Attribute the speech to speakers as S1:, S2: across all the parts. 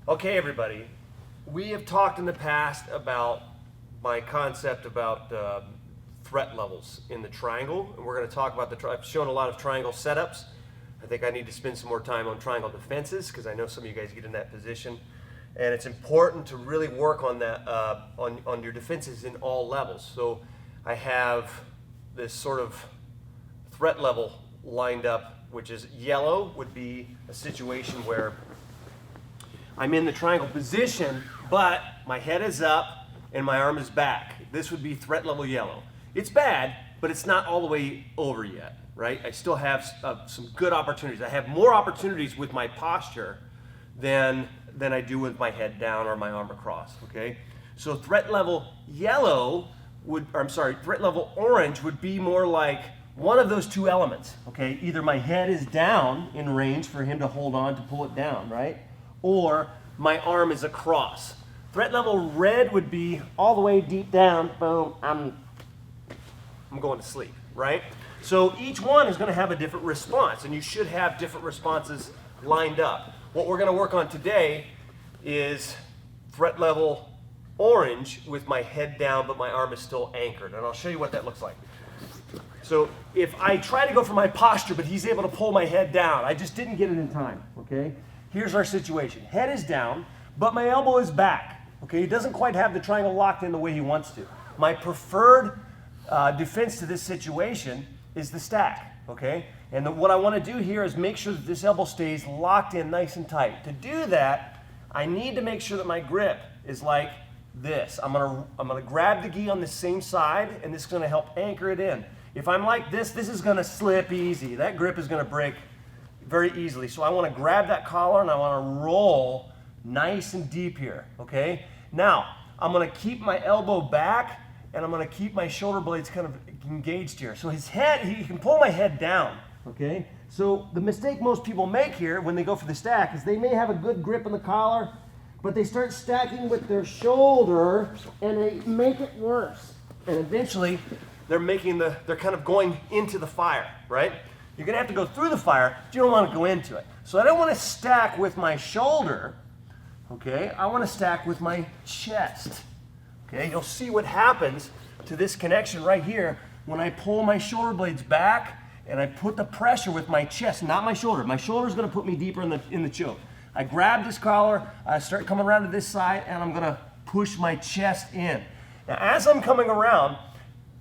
S1: Okay, everybody, we have talked in the past about my concept about threat levels in the triangle, and we're going to talk about I've shown a lot of triangle setups. I think I need to spend some more time on triangle defenses because I know some of you guys get in that position, and it's important to really work on that on your defenses in all levels. So I have this sort of threat level lined up, which is yellow would be a situation where I'm in the triangle position, but my head is up and my arm is back. This would be threat level yellow. It's bad, but it's not all the way over yet, right? I still have some good opportunities. I have more opportunities with my posture than I do with my head down or my arm across, okay? So threat level yellow threat level orange would be more like one of those two elements, okay? Either my head is down in range for him to hold on to pull it down, right? Or my arm is across. Threat level red would be all the way deep down, boom, I'm going to sleep, right? So each one is going to have a different response, and you should have different responses lined up. What we're going to work on today is threat level orange with my head down, but my arm is still anchored, and I'll show you what that looks like. So if I try to go for my posture, but he's able to pull my head down, I just didn't get it in time, okay? Here's our situation. Head is down, but my elbow is back, okay? He doesn't quite have the triangle locked in the way he wants to. My preferred defense to this situation is the stack, okay? And what I want to do here is make sure that this elbow stays locked in nice and tight. To do that, I need to make sure that my grip is like this. I'm gonna grab the gi on the same side, and this is gonna help anchor it in. If I'm like this is gonna slip easy. That grip is gonna break very easily. So I wanna grab that collar and I wanna roll nice and deep here, okay? Now, I'm gonna keep my elbow back and I'm gonna keep my shoulder blades kind of engaged here. So his head, he can pull my head down, okay? So the mistake most people make here when they go for the stack is they may have a good grip on the collar, but they start stacking with their shoulder and they make it worse. And eventually they're kind of going into the fire, right? You're gonna have to go through the fire, but you don't wanna go into it. So I don't wanna stack with my shoulder, okay? I wanna stack with my chest, okay? You'll see what happens to this connection right here when I pull my shoulder blades back and I put the pressure with my chest, not my shoulder. My shoulder is gonna put me deeper in the choke. I grab this collar, I start coming around to this side, and I'm gonna push my chest in. Now, as I'm coming around,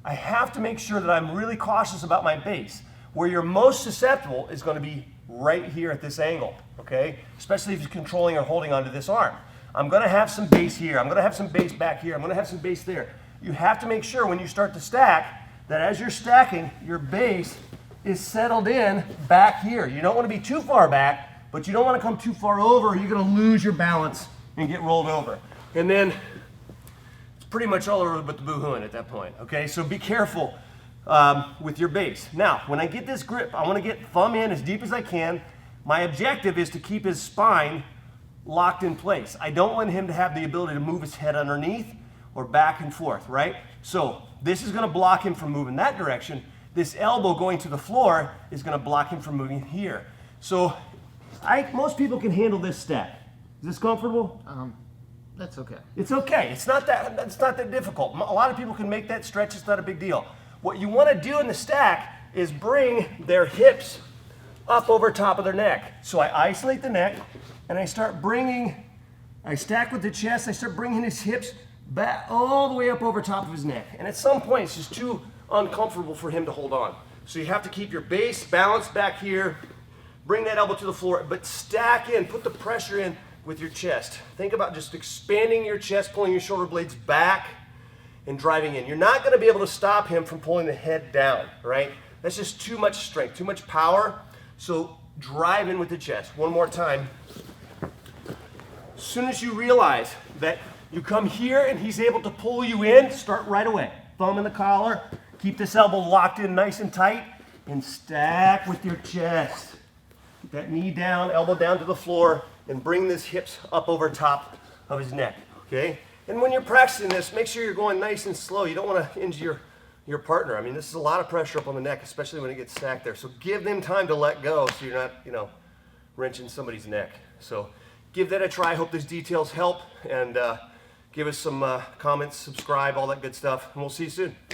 S1: I have to make sure that I'm really cautious about my base. Where you're most susceptible is gonna be right here at this angle, okay? Especially if you're controlling or holding onto this arm. I'm gonna have some base here, I'm gonna have some base back here, I'm gonna have some base there. You have to make sure when you start to stack that as you're stacking, your base is settled in back here. You don't wanna be too far back, but you don't want to come too far over or you're going to lose your balance and get rolled over. And then it's pretty much all over but the boo-hooing at that point, okay? So be careful with your base. Now, when I get this grip, I want to get thumb in as deep as I can. My objective is to keep his spine locked in place. I don't want him to have the ability to move his head underneath or back and forth, right? So this is going to block him from moving that direction. This elbow going to the floor is going to block him from moving here. So most people can handle this stack. Is this comfortable?
S2: That's okay.
S1: It's okay. It's not that difficult. A lot of people can make that stretch. It's not a big deal. What you want to do in the stack is bring their hips up over top of their neck. So I isolate the neck and I stack with the chest. I start bringing his hips back all the way up over top of his neck. And at some point, it's just too uncomfortable for him to hold on. So you have to keep your base balanced back here. Bring that elbow to the floor, but stack in, put the pressure in with your chest. Think about just expanding your chest, pulling your shoulder blades back and driving in. You're not gonna be able to stop him from pulling the head down, right? That's just too much strength, too much power. So drive in with the chest. One more time. As soon as you realize that you come here and he's able to pull you in, start right away. Thumb in the collar, keep this elbow locked in nice and tight, and stack with your chest. Get that knee down, elbow down to the floor, and bring this hips up over top of his neck, okay? And when you're practicing this, make sure you're going nice and slow. You don't want to injure your partner. I mean, this is a lot of pressure up on the neck, especially when it gets stacked there. So give them time to let go so you're not, wrenching somebody's neck. So give that a try. I hope these details help, and give us some comments, subscribe, all that good stuff, and we'll see you soon.